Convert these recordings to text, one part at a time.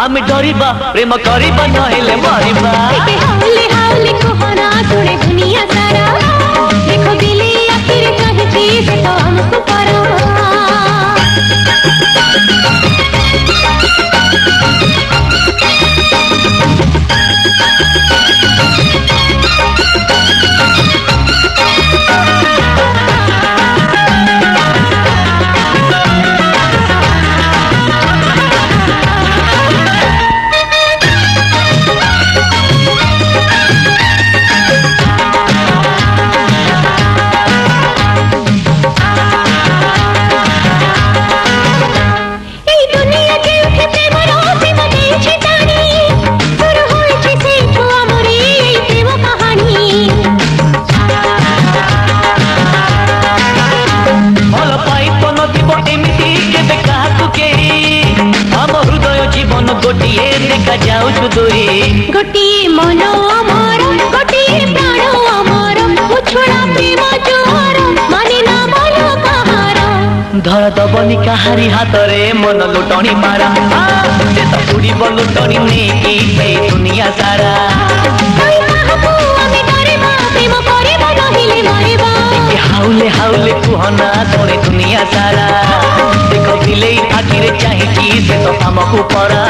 आमे डरिबा प्रेम करिबा नहेले मरिबा हाउले हाउले कहना सुने दुनिया सारा देखो दिले आखिर कहती से तो हमको परा गोटिए देखा जाऊ दूरी गोटिए मन अमर गोटिए प्राण अमर मुछड़ा प्रेम जोर माने ना बोलो कहार धर दबनी काहारी हाथ रे मन लुटनी मारा से तो पूरी लुटनी नेकी पे दुनिया सारा हाउले हाउले कुहना तोरे दुनिया सारा देखो दिले आखिर चाहिए से तो हमको परा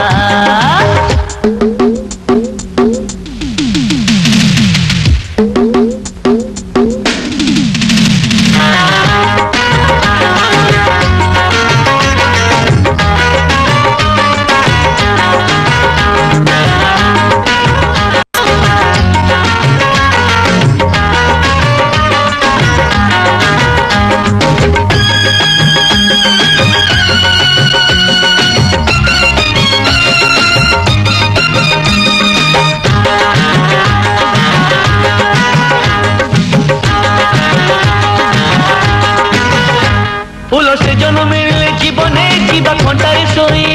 फूल से जन्म मिले जीवने जीवा खंडारे सोई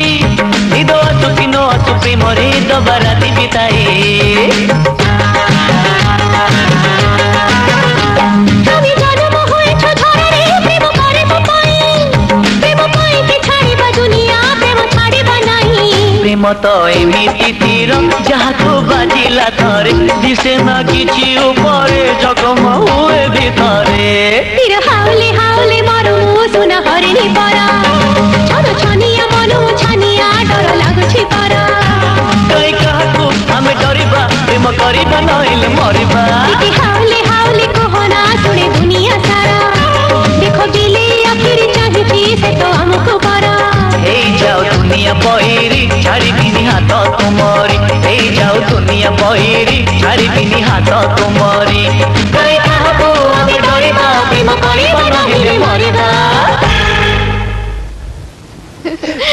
निद आसु कि न आसु प्रेम रे दबा राति बिताए प्रेम तो एमिति तीर जहाँ को बाजिला थरे दिसे ना किछि उपरे जगम हुए भितरे तीर हाउले हाउले मरु सुना हरिणी परा छन छनिया मनु छनिया डर लागुछि परा कई काहको आमे डरिबा प्रेम करिबा नहेले मरिबा हाउले हाउले कहना सुने दुनिया सारा देखो दिले आखिर चाहिए से तो हमको परा हे जाओ दुनिया बहिरी छाड़ी बिनी हाथ तुमरी हे जाओ दुनिया बहिरी छाड़ी बिनी हाथ तुमरी कई काहको आमे डरिबा प्रेम करिबा नहेले मरिबा